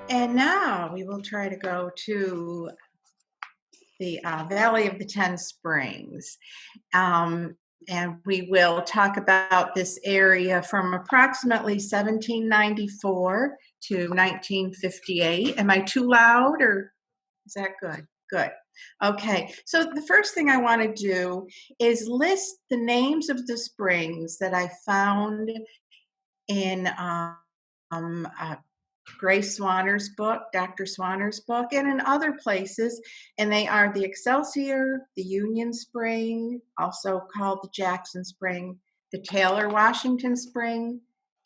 And now we will try to go to the Valley of the Ten Springs. And we will talk about this area from approximately 1794 to 1958. Am I too loud, or is that good? Good. Okay, so the first thing I want to do is list the names of the springs that I found in Grace Swanner's book, Dr. Swanner's book, and in other places. And they are the Excelsior, the Union Spring, also called the Jackson Spring, the Taylor Washington Spring,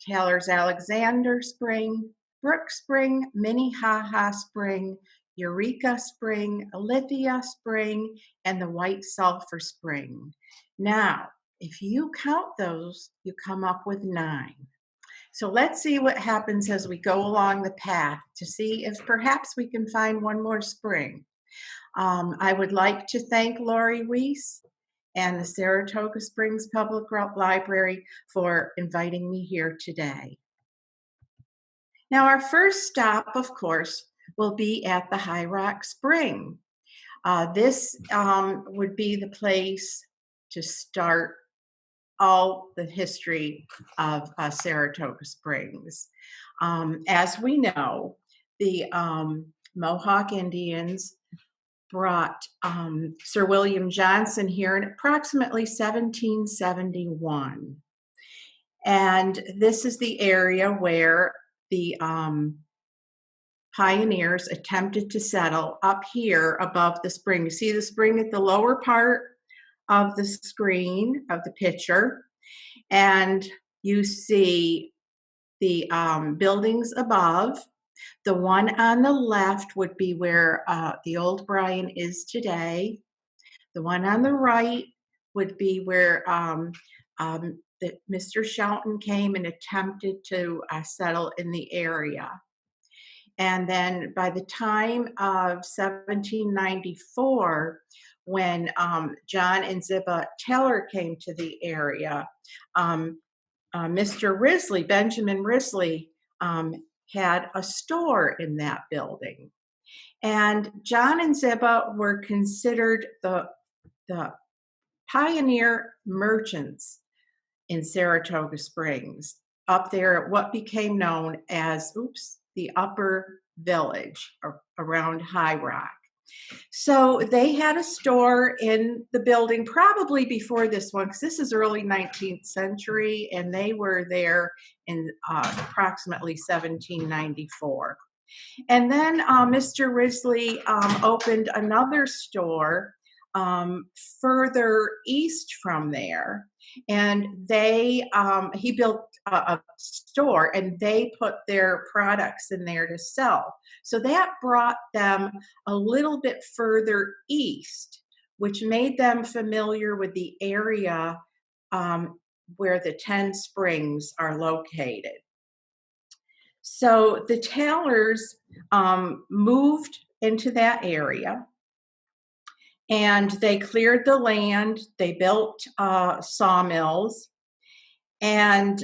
Taylor's Alexander Spring, Brook Spring, Minnehaha Spring, Eureka Spring, Lithia Spring, and the WhiteSulfur Spring. Now, if you count those, you come up with 9. So let's see what happens as we go along the path to see if perhaps we can find one more spring. I would like to thank Lori Weiss and the Saratoga Springs Public Library for inviting me here today. Now, our first stop, of course, will be at the High Rock Spring. This would be the place to start all the history of Saratoga Springs. As we know, the Mohawk Indians brought Sir William Johnson here in approximately 1771. And this is the area where the pioneers attempted to settle up here above the spring. You see the spring at the lower part of the screen of the picture, and you see the buildings above. The one on the left would be where the old Bryan is today. The one on the right would be where Mr. Shelton came and attempted to settle in the area. And then by the time of 1794, when John and Ziba Taylor came to the area, Mr. Risley, Benjamin Risley, had a store in that building. And John and Ziba were considered the pioneer merchants in Saratoga Springs, up there at what became known as, the Upper Village around High Rock. So they had a store in the building probably before this one, because this is early 19th century, and they were there in approximately 1794. And then Mr. Risley opened another store further east from there, and he built a store, and they put their products in there to sell. So that brought them a little bit further east, which made them familiar with the area where the 10 springs are located. So the Taylors moved into that area, and they cleared the land. They built sawmills, and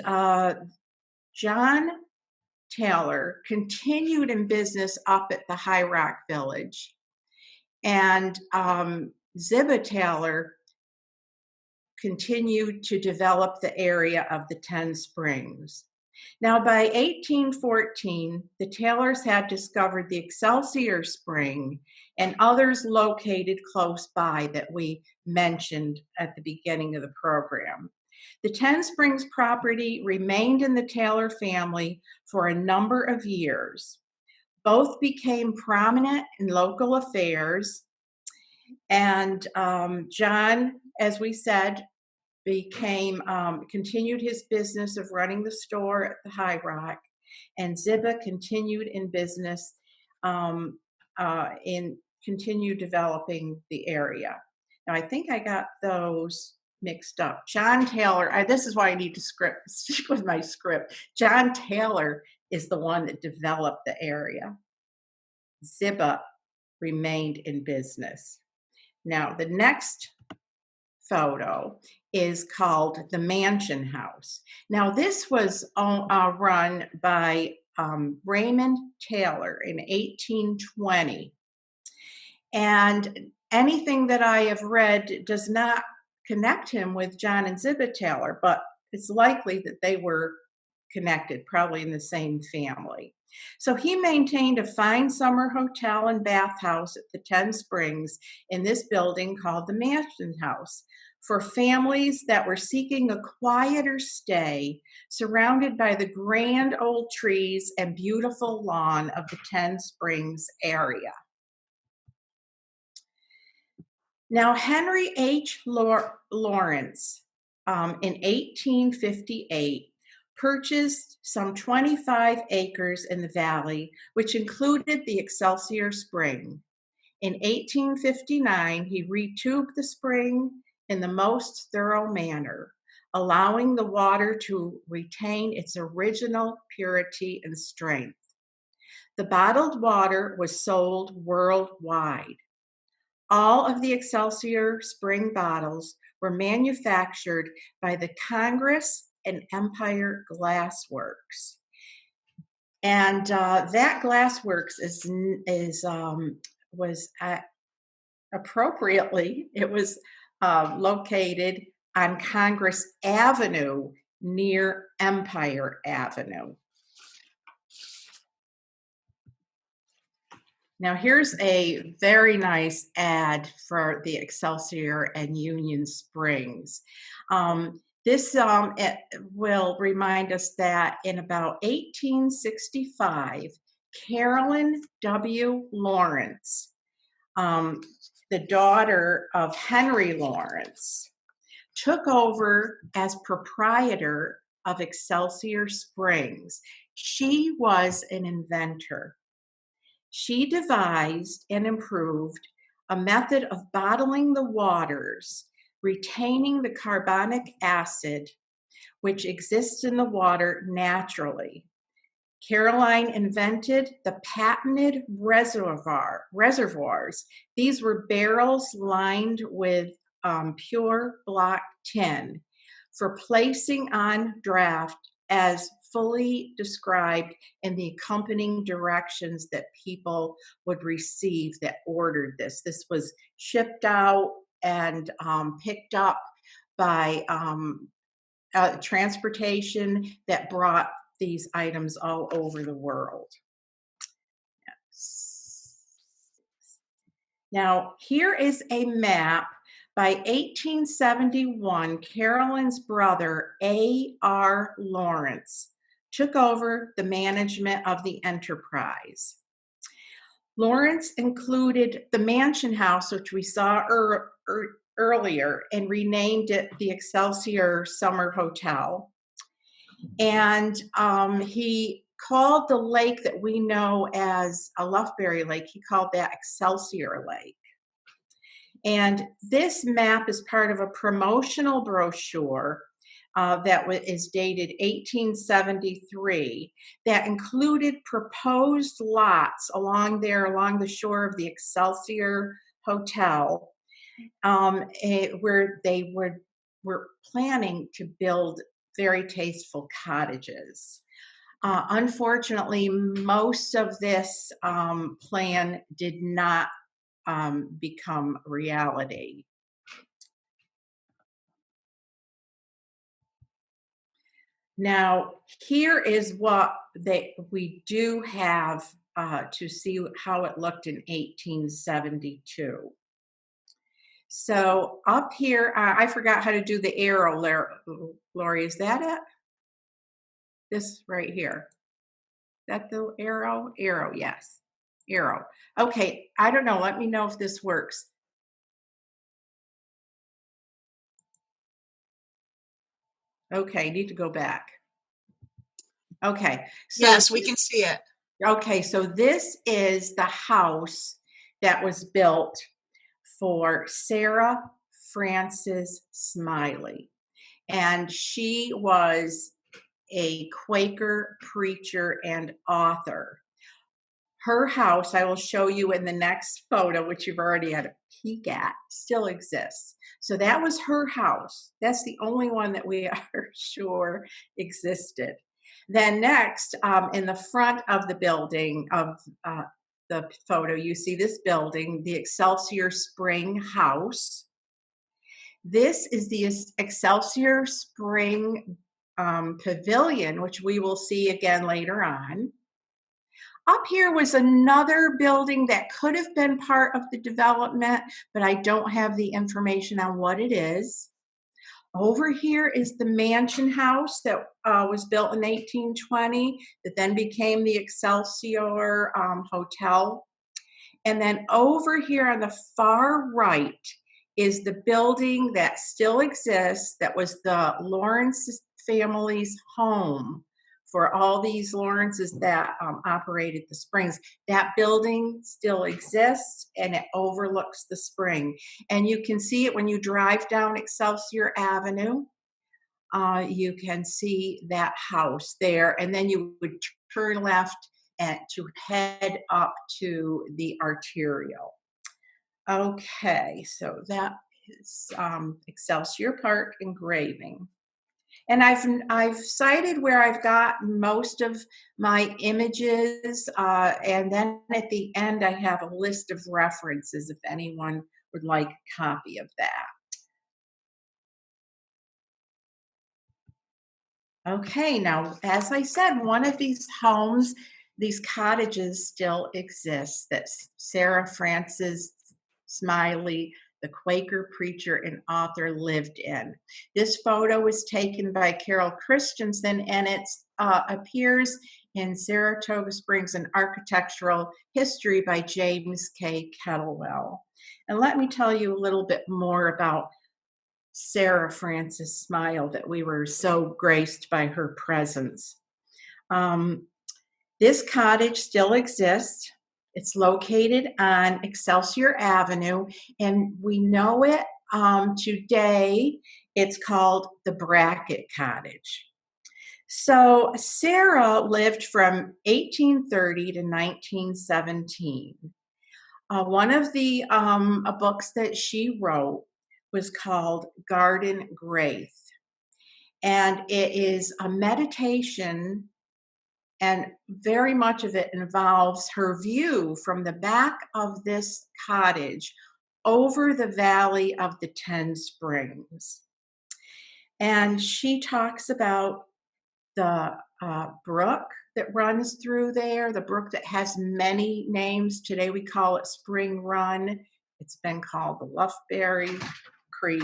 John Taylor continued in business up at the High Rock Village, and Ziba Taylor continued to develop the area of the 10 Springs. Now, by 1814, the Taylors had discovered the Excelsior Spring and others located close by that we mentioned at the beginning of the program. The 10 Springs property remained in the Taylor family for a number of years. Both became prominent in local affairs, and John, as we said, continued his business of running the store at the High Rock, and Ziba continued in business continued developing the area. Now, I think I got those mixed up. John Taylor, this is why I need to stick with my script. John Taylor is the one that developed the area. Ziba remained in business. Now, the next photo is called the Mansion House. Now, this was run by Raymond Taylor in 1820. And anything that I have read does not connect him with John and Ziba Taylor, but it's likely that they were connected, probably in the same family. So he maintained a fine summer hotel and bathhouse at the 10 Springs in this building called the Mansion House for families that were seeking a quieter stay, surrounded by the grand old trees and beautiful lawn of the 10 Springs area. Now, Henry H. Lawrence in 1858 purchased some 25 acres in the valley, which included the Excelsior Spring. In 1859, he retubed the spring in the most thorough manner, allowing the water to retain its original purity and strength. The bottled water was sold worldwide. All of the Excelsior Spring bottles were manufactured by the Congress and Empire Glass Works. And that glass works was appropriately, it was located on Congress Avenue near Empire Avenue. Now here's a very nice ad for the Excelsior and Union Springs. This it will remind us that in about 1865, Carolyn W. Lawrence, the daughter of Henry Lawrence, took over as proprietor of Excelsior Springs. She was an inventor. She devised and improved a method of bottling the waters, retaining the carbonic acid which exists in the water naturally. Caroline invented the patented reservoirs. These were barrels lined with pure block tin for placing on draft as fully described in the accompanying directions that people would receive that ordered this. This was shipped out and picked up by transportation that brought these items all over the world. Now, here is a map. By 1871, Carolyn's brother, A.R. Lawrence, took over the management of the enterprise. Lawrence included the Mansion House, which we saw earlier, and renamed it the Excelsior Summer Hotel. And he called the lake that we know as a Loughberry Lake, he called that Excelsior Lake. And this map is part of a promotional brochure that is dated 1873 that included proposed lots along the shore of the Excelsior Hotel, where they were planning to build very tasteful cottages. Unfortunately, most of this plan did not become reality. Now, here is what we do have to see how it looked in 1872. So up here, I forgot how to do the arrow, Lori, is that it? This right here. Is that the arrow? Arrow, yes. Arrow. Okay, I don't know. Let me know if this works. Okay, need to go back. Okay. So, yes, we can see it. Okay, so this is the house that was built for Sara Frances Smiley. And she was a Quaker preacher and author. Her house, I will show you in the next photo, which you've already had a peek at, still exists. So that was her house. That's the only one that we are sure existed. Then next, in the front of the building of the photo, you see this building, the Excelsior Spring house. This is the Excelsior Spring Pavilion, which we will see again later on. Up here was another building that could have been part of the development, but I don't have the information on what it is. Over here is the mansion house that was built in 1820 that then became the Excelsior Hotel. And then over here on the far right is the building that still exists that was the Lawrence family's home for all these Lawrences that operated the springs. That building still exists and it overlooks the spring. And you can see it when you drive down Excelsior Avenue. You can see that house there, and then you would turn left and to head up to the arterial. Okay, so that is Excelsior Park engraving. And I've cited where I've got most of my images, and then at the end I have a list of references if anyone would like a copy of that. Okay, now as I said, one of these homes, these cottages still exist that Sarah Frances Smiley, the Quaker preacher and author, lived in. This photo was taken by Carol Christensen and it appears in Saratoga Springs, an architectural history by James K. Kettlewell. And let me tell you a little bit more about Sarah Frances Smile, that we were so graced by her presence. This cottage still exists. It's located on Excelsior Avenue, and we know it today. It's called the Brackett Cottage. So Sara lived from 1830 to 1917. One of the books that she wrote was called Garden Grace, and it is a meditation, and very much of it involves her view from the back of this cottage over the valley of the 10 Springs. And she talks about the brook that runs through there, the brook that has many names. Today we call it Spring Run. It's been called the Loughberry Creek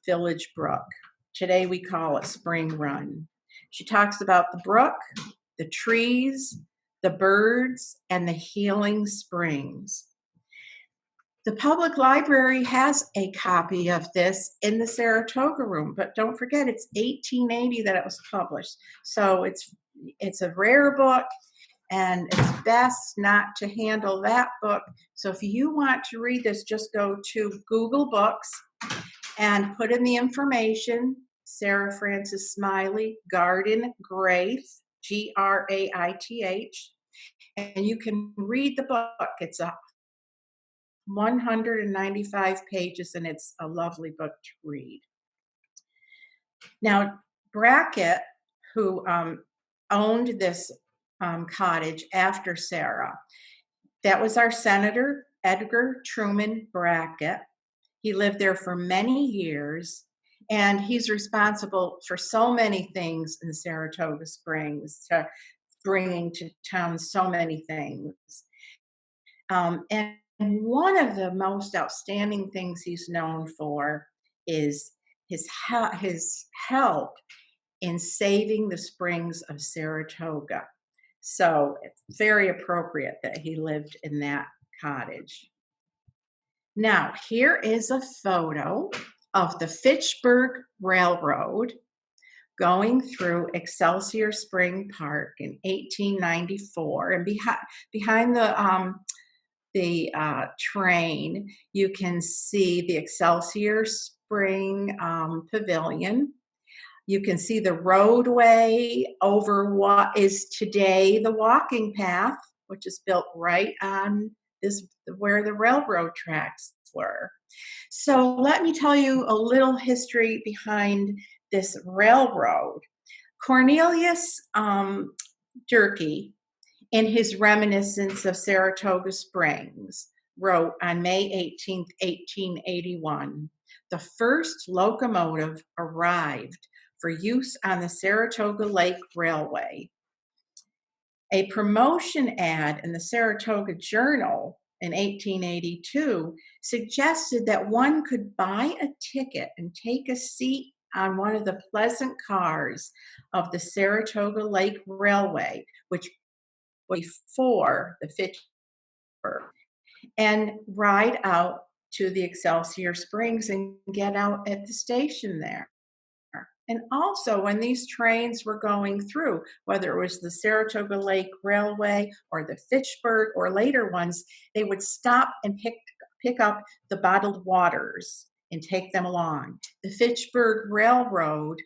Village Brook. Today we call it Spring Run. She talks about the brook, the trees, the birds, and the healing springs. The public library has a copy of this in the Saratoga room, but don't forget it's 1880 that it was published. So it's a rare book, and it's best not to handle that book. So if you want to read this, just go to Google Books and put in the information, Sarah Frances Smiley, Garden Graith, Graith, and you can read the book. It's a 195 pages, and it's a lovely book to read. Now, Brackett, who owned this cottage after Sara, that was our Senator Edgar Truman Brackett. He lived there for many years, and he's responsible for so many things in Saratoga Springs, to bringing to town so many things. And one of the most outstanding things he's known for is his help in saving the springs of Saratoga. So it's very appropriate that he lived in that cottage. Now, here is a photo of the Fitchburg Railroad going through Excelsior Spring Park in 1894. And behind the train, you can see the Excelsior Spring Pavilion. You can see the roadway over what is today the walking path, which is built right on this where the railroad tracks were. So let me tell you a little history behind this railroad. Cornelius Durkee, in his reminiscence of Saratoga Springs, wrote on May 18th, 1881, the first locomotive arrived for use on the Saratoga Lake Railway. A promotion ad in the Saratoga Journal in 1882 suggested that one could buy a ticket and take a seat on one of the pleasant cars of the Saratoga Lake Railway, which was before the Fitchburg, and ride out to the Excelsior Springs and get out at the station there. And also, when these trains were going through, whether it was the Saratoga Lake Railway or the Fitchburg or later ones, they would stop and pick up the bottled waters and take them along. The Fitchburg Railroad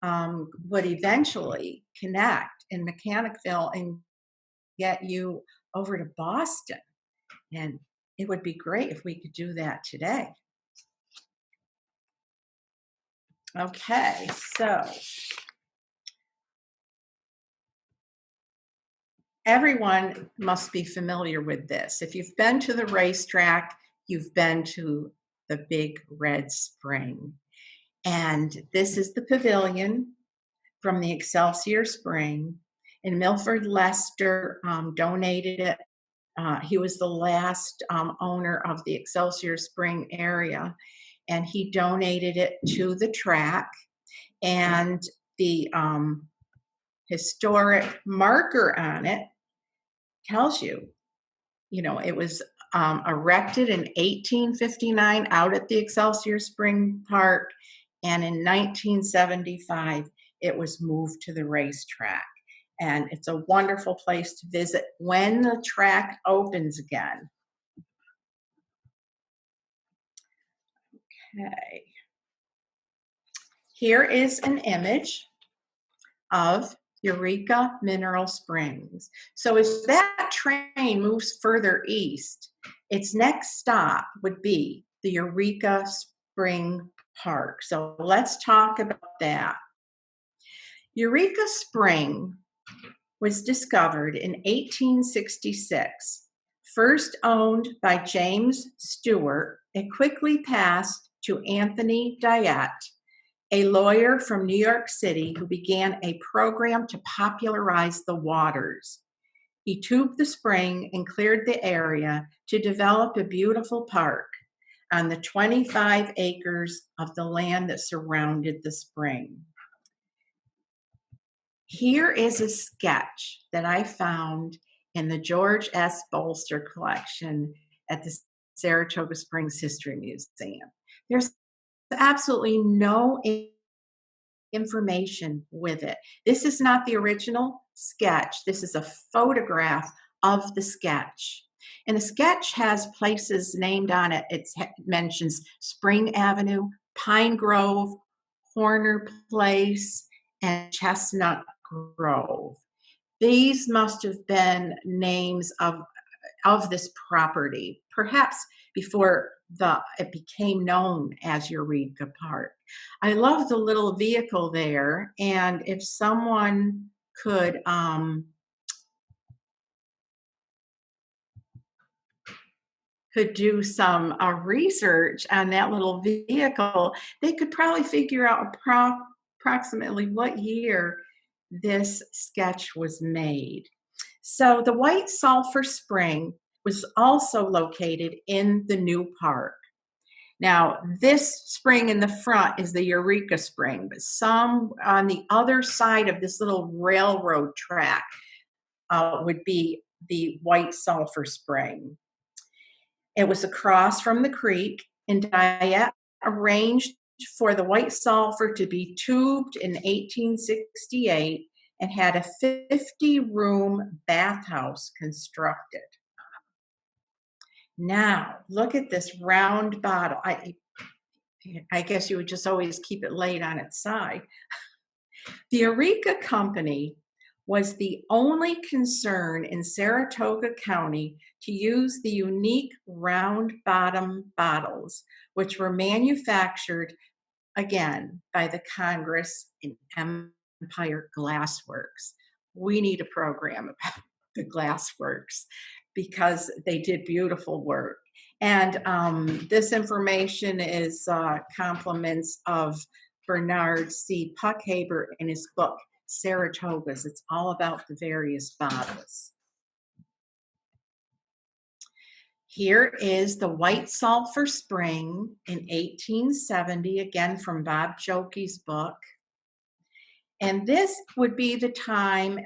would eventually connect in Mechanicville and get you over to Boston. And it would be great if we could do that today. Okay, so everyone must be familiar with this. If you've been to the racetrack, you've been to the Big Red Spring. And this is the Pavilion from the Excelsior Spring. And Milford Lester donated it. He was the last owner of the Excelsior Spring area, and he donated it to the track. And the historic marker on it tells you, it was erected in 1859 out at the Excelsior Spring Park, and in 1975 it was moved to the racetrack. And it's a wonderful place to visit when the track opens again. Okay. Here is an image of Eureka Mineral Springs. So as that train moves further east, its next stop would be the Eureka Spring Park. So let's talk about that. Eureka Spring was discovered in 1866. First owned by James Stewart, it quickly passed to Anthony Diet, a lawyer from New York City who began a program to popularize the waters. He tubed the spring and cleared the area to develop a beautiful park on the 25 acres of the land that surrounded the spring. Here is a sketch that I found in the George S. Bolster collection at the Saratoga Springs History Museum. There's absolutely no information with it. This is not the original sketch. This is a photograph of the sketch. And the sketch has places named on it. It mentions Spring Avenue, Pine Grove, Horner Place, and Chestnut Grove. These must have been names of this property, perhaps before it became known as Eureka Park. I love the little vehicle there, and if someone could do some research on that little vehicle, they could probably figure out approximately what year this sketch was made. So the WhiteSulfur Spring was also located in the new park. Now, this spring in the front is the Eureka Spring, but some on the other side of this little railroad track would be the WhiteSulfur Spring. It was across from the creek, and Diet arranged for the WhiteSulfur to be tubed in 1868 and had a 50-room bathhouse constructed. Now, look at this round bottle. I guess you would just always keep it laid on its side. The Eureka Company was the only concern in Saratoga County to use the unique round bottom bottles, which were manufactured again by the Congress in Empire Glassworks. We need a program about the Glassworks because they did beautiful work. And this information is compliments of Bernard C. Puckhaber in his book, Saratogas. It's all about the various bottles. Here is the WhiteSulfur Spring in 1870, again from Bob Jokey's book. And this would be the time,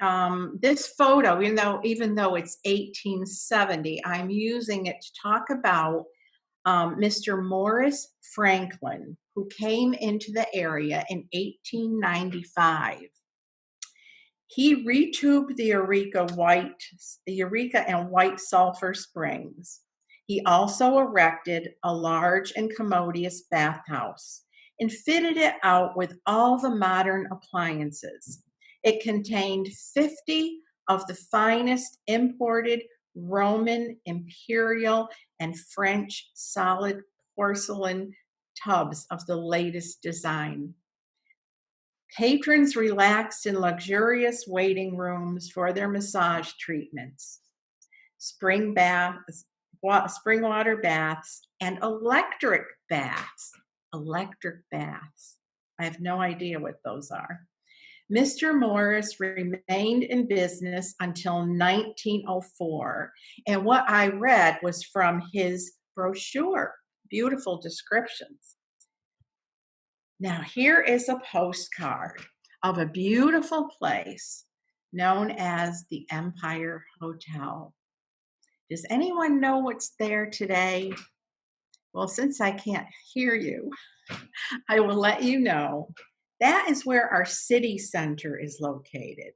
this photo, even though it's 1870, I'm using it to talk about Mr. Morris Franklin, who came into the area in 1895. He retubed the Eureka and WhiteSulfur Springs. He also erected a large and commodious bathhouse and fitted it out with all the modern appliances. It contained 50 of the finest imported Roman, Imperial, and French solid porcelain tubs of the latest design. Patrons relaxed in luxurious waiting rooms for their massage treatments, spring water baths, and electric baths. Electric baths. I have no idea what those are. Mr. Morris remained in business until 1904, and what I read was from his brochure. Beautiful descriptions. Now, here is a postcard of a beautiful place known as the Empire Hotel. Does anyone know what's there today? Well, since I can't hear you, I will let you know. That is where our city center is located.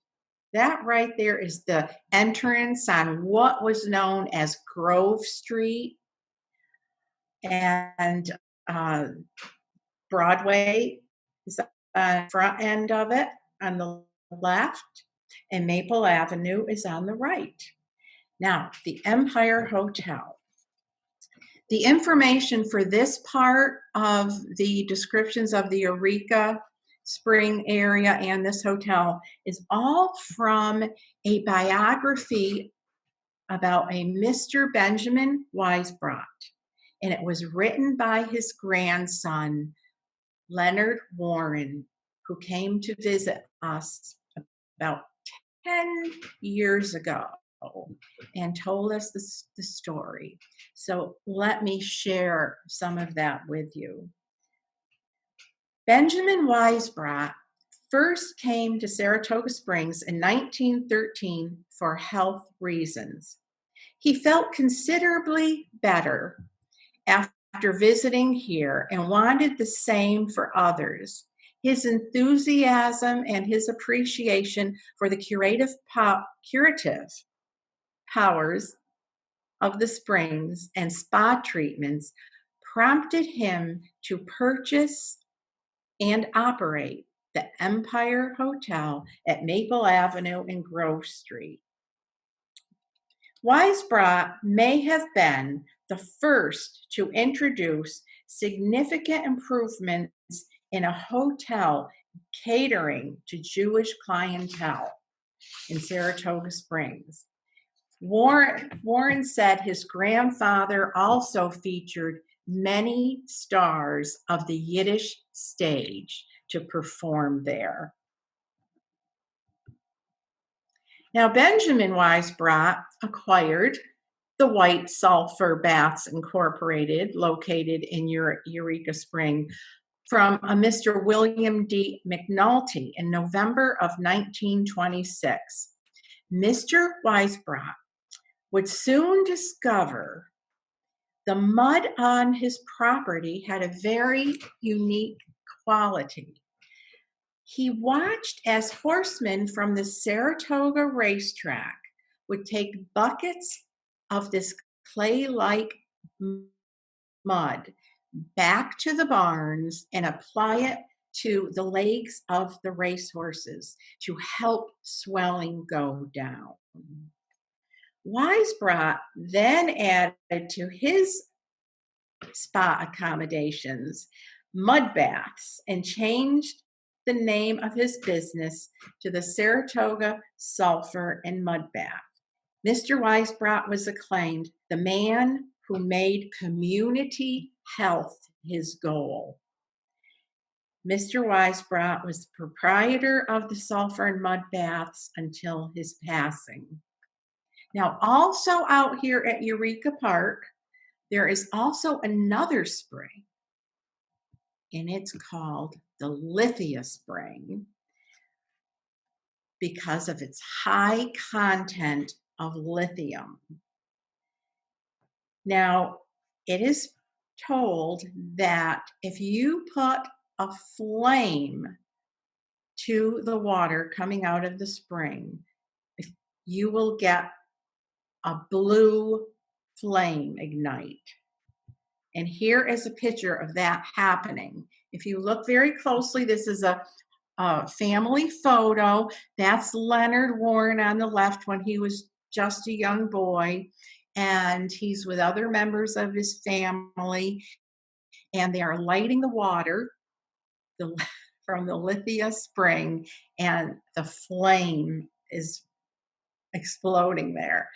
That right there is the entrance on what was known as Grove Street, and Broadway is on the front end of it on the left, and Maple Avenue is on the right. Now, the Empire Hotel. The information for this part of the descriptions of the Eureka Spring area and this hotel is all from a biography about a Mr. Benjamin Weisbrod, and it was written by his grandson, Leonard Warren, who came to visit us about 10 years ago and told us the story. So let me share some of that with you. Benjamin Weisbrod first came to Saratoga Springs in 1913 for health reasons. He felt considerably better after visiting here and wanted the same for others. His enthusiasm and his appreciation for the curative powers of the springs and spa treatments prompted him to purchase and operate the Empire Hotel at Maple Avenue and Grove Street. Weisbrod may have been the first to introduce significant improvements in a hotel catering to Jewish clientele in Saratoga Springs. Warren said his grandfather also featured many stars of the Yiddish stage to perform there. Now, Benjamin Weisbrod acquired the WhiteSulfur Baths Incorporated, located in Eureka Spring, from a Mr. William D. McNulty in November of 1926. Mr. Weisbrod would soon discover the mud on his property had a very unique quality. He watched as horsemen from the Saratoga racetrack would take buckets of this clay-like mud back to the barns and apply it to the legs of the racehorses to help swelling go down. Weisbrod then added to his spa accommodations mud baths and changed the name of his business to the Saratoga Sulphur and Mud Bath. Mr. Weisbrod was acclaimed the man who made community health his goal. Mr. Weisbrod was the proprietor of the Sulphur and Mud Baths until his passing. Now, also out here at Eureka Park, there is also another spring, and it's called the Lithia Spring because of its high content of lithium. Now, it is told that if you put a flame to the water coming out of the spring, you will get a blue flame ignite. And here is a picture of that happening. If you look very closely, this is a family photo. That's Leonard Warren on the left when he was just a young boy. And he's with other members of his family. And they are lighting the water from the Lithia Spring. And the flame is exploding there.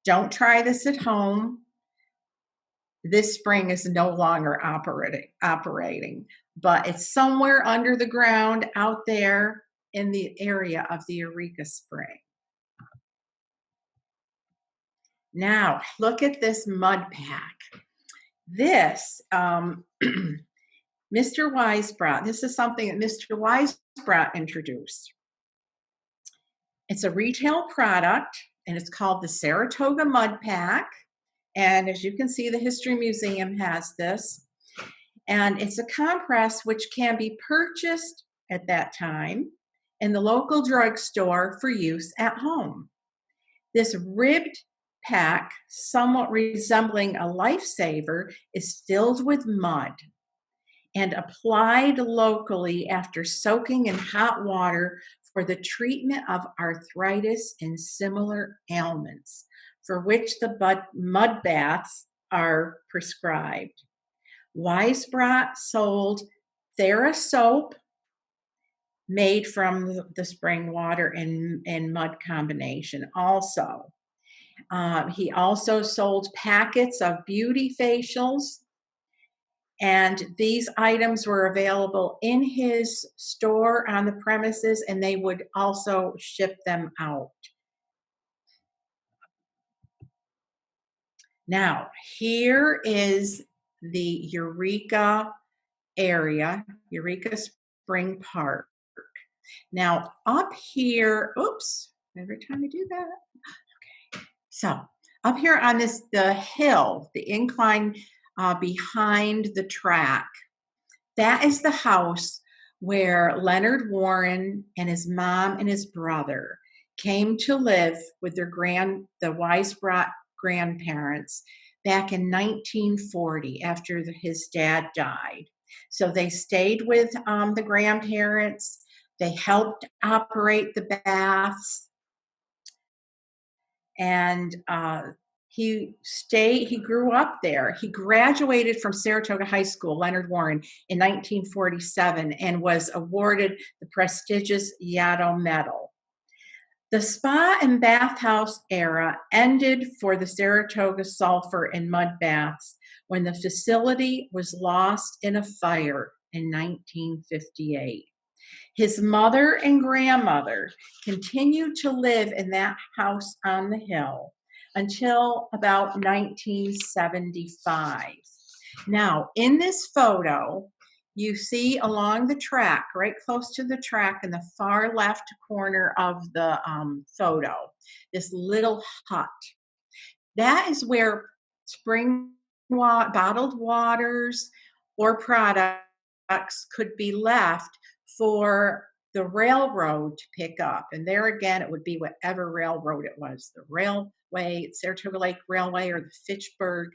Don't try this at home. This spring is no longer operating, but it's somewhere under the ground out there in the area of the Eureka Spring. Now, look at this mud pack. This, Mr. Weisbrod, this is something that Mr. Weisbrod introduced. It's a retail product, and it's called the Saratoga Mud Pack. And as you can see, the History Museum has this. And it's a compress which can be purchased at that time in the local drugstore for use at home. This ribbed pack, somewhat resembling a lifesaver, is filled with mud and applied locally after soaking in hot water for the treatment of arthritis and similar ailments, for which the mud baths are prescribed. Weisbrod sold Sara soap made from the spring water and mud combination also. He also sold packets of beauty facials, and these items were available in his store on the premises, and they would also ship them out. Now, here is the Eureka area, Eureka Spring Park. Now, up here, oops, every time I do that. Okay. So, up here on the hill, the incline behind the track, that is the house where Leonard Warren and his mom and his brother came to live with the Weisbrod grandparents back in 1940 after his dad died. So they stayed with the grandparents. They helped operate the baths, and he grew up there. He graduated from Saratoga High School, Leonard Warren, in 1947 and was awarded the prestigious Yaddo Medal. The spa and bathhouse era ended for the Saratoga Sulphur and Mud Baths when the facility was lost in a fire in 1958. His mother and grandmother continued to live in that house on the hill until about 1975. Now, in this photo, you see along the track, right close to the track in the far left corner of the photo, this little hut. That is where bottled waters or products could be left for the railroad to pick up. And there again, it would be whatever railroad it was, the railway, Saratoga Lake Railway or the Fitchburg.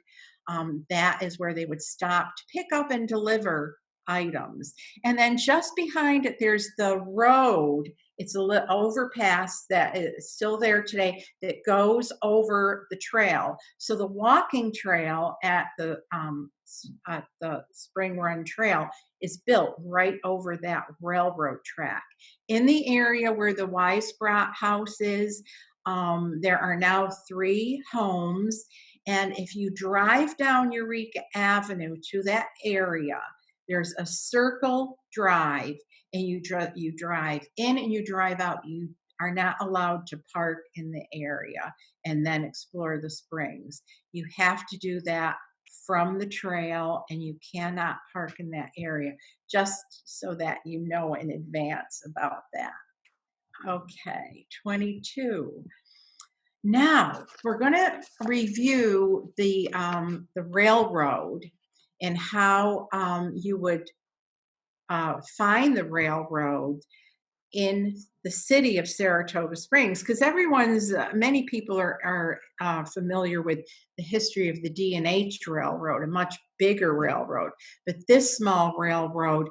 That is where they would stop to pick up and deliver items. And then just behind it, there's the road. It's a little overpass that is still there today that goes over the trail. So the walking trail at the the Spring Run Trail is built right over that railroad track. In the area where the Weisbrod house is, there are now 3 homes. And if you drive down Eureka Avenue to that area, there's a circle drive, and you drive in and you drive out. You are not allowed to park in the area and then explore the springs. You have to do that from the trail, and you cannot park in that area, just so that you know in advance about that. Okay, 22. Now we're going to review the railroad and how you would find the railroad in the city of Saratoga Springs, because many people are familiar with the history of the D&H Railroad, a much bigger railroad. But this small railroad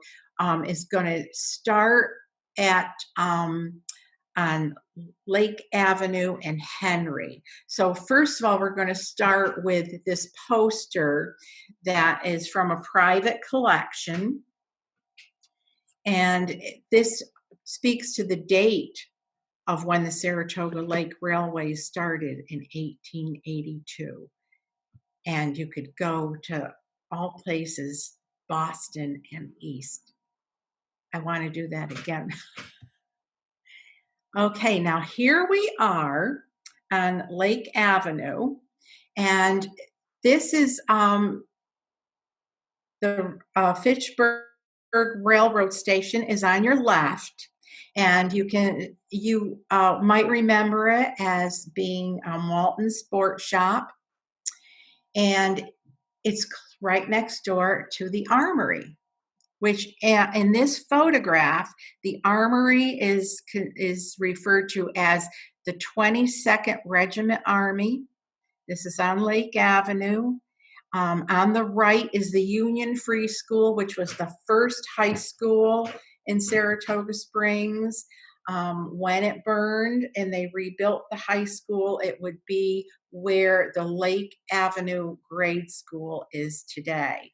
is going to start at on Lake Avenue and Henry. So first of all, we're going to start with this poster that is from a private collection. And this speaks to the date of when the Saratoga Lake Railway started in 1882. And you could go to all places, Boston and east. I want to do that again. Okay, now here we are on Lake Avenue, and this is the Fitchburg Railroad Station is on your left, and you might remember it as being Walton's Sport Shop, and it's right next door to the Armory, which in this photograph, the Armory is referred to as the 22nd Regiment Army. This is on Lake Avenue. On the right is the Union Free School, which was the first high school in Saratoga Springs. When it burned and they rebuilt the high school, it would be where the Lake Avenue grade school is today.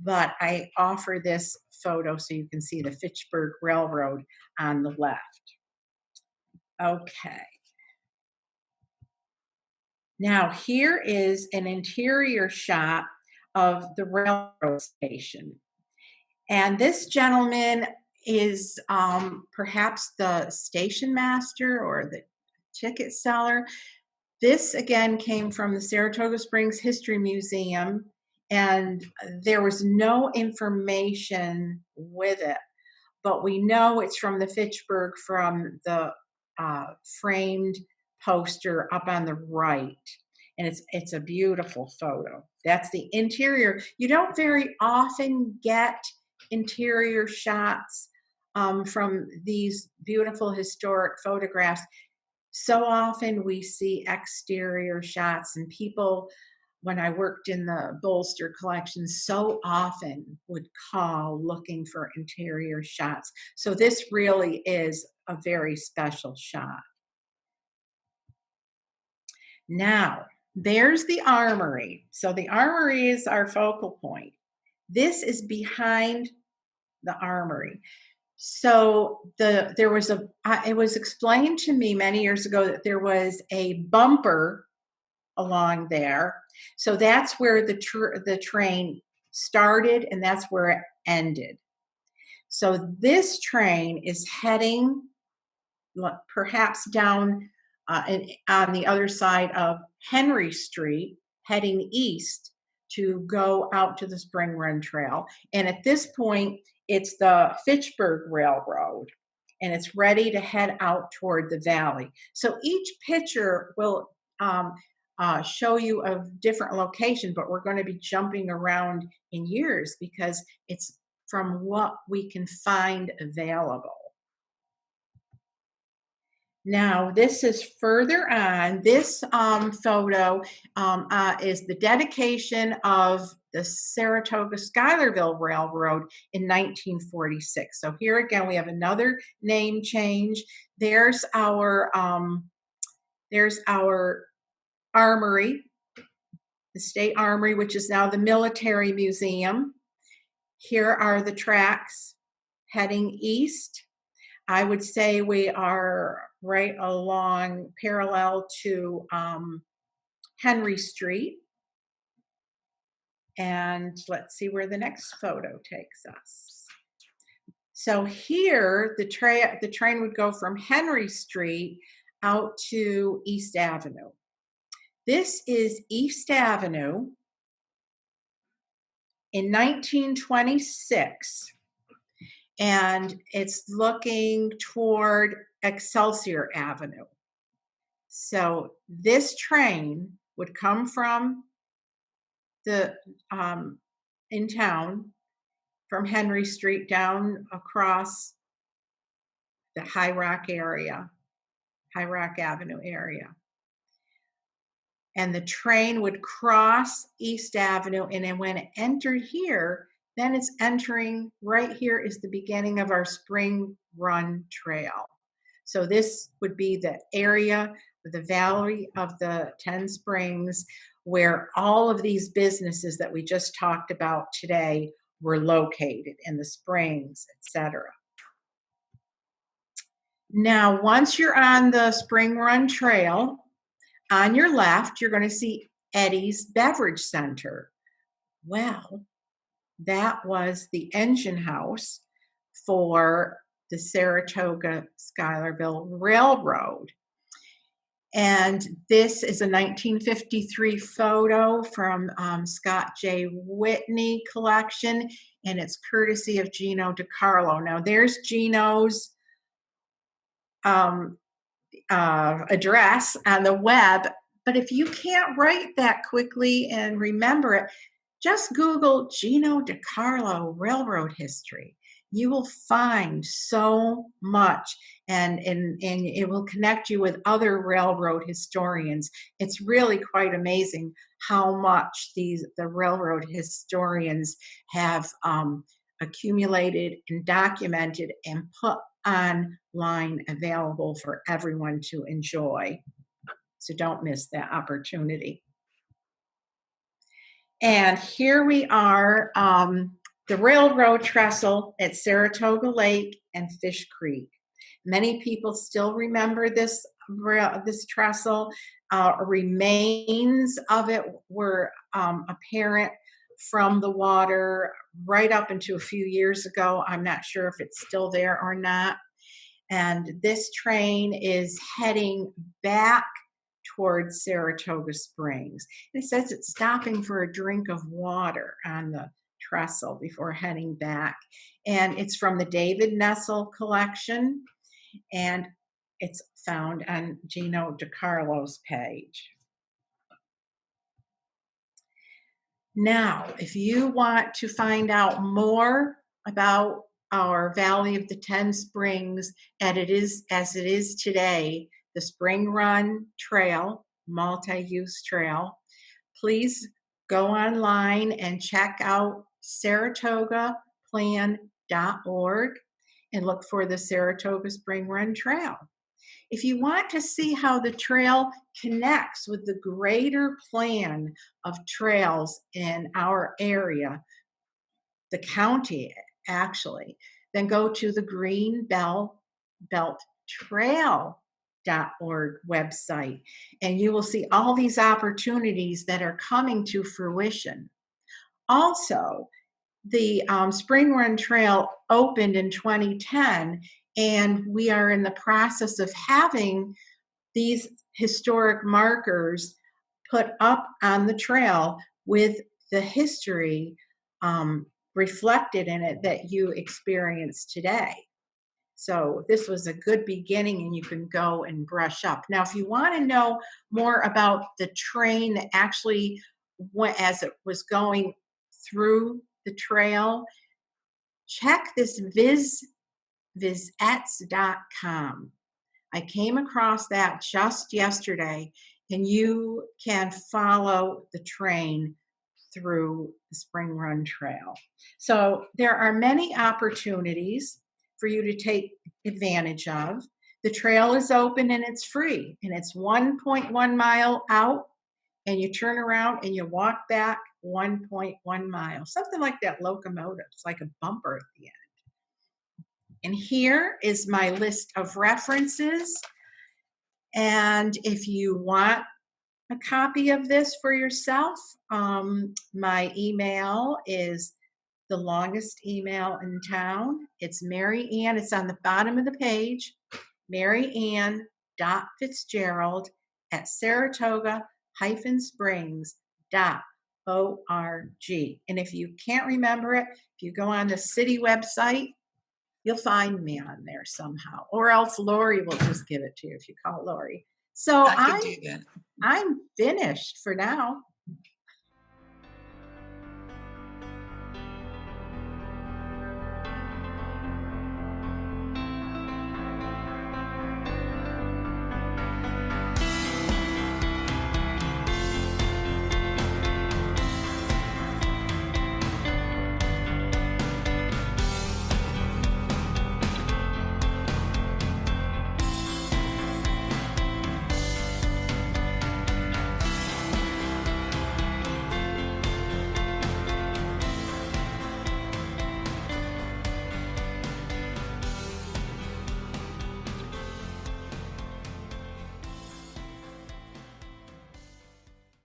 But I offer this photo so you can see the Fitchburg Railroad on the left. Okay. Now here is an interior shot of the railroad station. And this gentleman is perhaps the station master or the ticket seller. This again came from the Saratoga Springs History Museum, and there was no information with it, but we know it's from the Fitchburg from the framed poster up on the right, and it's a beautiful photo. That's the interior. You don't very often get interior shots from these beautiful historic photographs. So often we see exterior shots, and people, when I worked in the bolster collection, so often would call looking for interior shots. So this really is a very special shot. Now, there's the Armory. So the Armory is our focal point. This is behind the Armory. So it was explained to me many years ago that there was a bumper along there. So that's where the train started, and that's where it ended. So this train is heading perhaps down on the other side of Henry Street, heading east to go out to the Spring Run Trail. And at this point, it's the Fitchburg Railroad, and it's ready to head out toward the valley. So each picture will show you a different location, but we're going to be jumping around in years because it's from what we can find available. Now, this is further on. This photo is the dedication of the Saratoga Schuylerville Railroad in 1946. So here again, we have another name change. There's our Armory. the State Armory, which is now the Military Museum. Here are the tracks heading east. I would say we are right along parallel to Henry Street. And let's see where the next photo takes us. So here, the train would go from Henry Street out to East Avenue. This is East Avenue in 1926, and it's looking toward Excelsior Avenue. So this train would come from the in town from Henry Street down across the High Rock Avenue area. And the train would cross East Avenue, and then when it entered here, then it's entering, right here is the beginning of our Spring Run Trail. So this would be the area, the Valley of the 10 Springs, where all of these businesses that we just talked about today were located in the springs, etc. Now, once you're on the Spring Run Trail, on your left, you're going to see Eddie's Beverage Center. Well, that was the engine house for the Saratoga Schuylerville Railroad. And this is a 1953 photo from Scott J. Whitney collection, and it's courtesy of Gino DiCarlo. Now, there's Gino's address on the web, but if you can't write that quickly and remember it, just Google Gino DiCarlo Railroad History. You will find so much, and it will connect you with other railroad historians. It's really quite amazing how much the railroad historians have accumulated and documented and put online available for everyone to enjoy. So don't miss that opportunity. And here we are, the railroad trestle at Saratoga Lake and Fish Creek. Many people still remember this trestle. Remains of it were apparent from the water right up into a few years ago. I'm not sure if it's still there or not. And this train is heading back towards Saratoga Springs. It says it's stopping for a drink of water on the trestle before heading back. And it's from the David Nessel collection, and it's found on Gino DiCarlo's page. Now, if you want to find out more about our Valley of the 10 Springs as it is today, the Spring Run Trail, multi-use trail, please go online and check out saratogaplan.org and look for the Saratoga Spring Run Trail. If you want to see how the trail connects with the greater plan of trails in our area, the county actually, then go to the greenbelttrail.org website, and you will see all these opportunities that are coming to fruition. Also, the Spring Run Trail opened in 2010, and we are in the process of having these historic markers put up on the trail with the history reflected in it that you experience today. So this was a good beginning, and you can go and brush up. Now, if you want to know more about the train that actually went as it was going through the trail, check this visets.com. I came across that just yesterday, and you can follow the train through the Spring Run Trail. So there are many opportunities for you to take advantage of. The trail is open and it's free, and it's 1.1 mile out and you turn around and you walk back 1.1 miles, something like that locomotive. It's like a bumper at the end. And here is my list of references. And if you want a copy of this for yourself, my email is the longest email in town. It's MaryAnn. It's on the bottom of the page, MaryAnn.Fitzgerald@Saratoga-Springs.org. And if you can't remember it, if you go on the city website, you'll find me on there somehow. Or else Lori will just give it to you if you call Lori. So I can do that. I'm finished for now.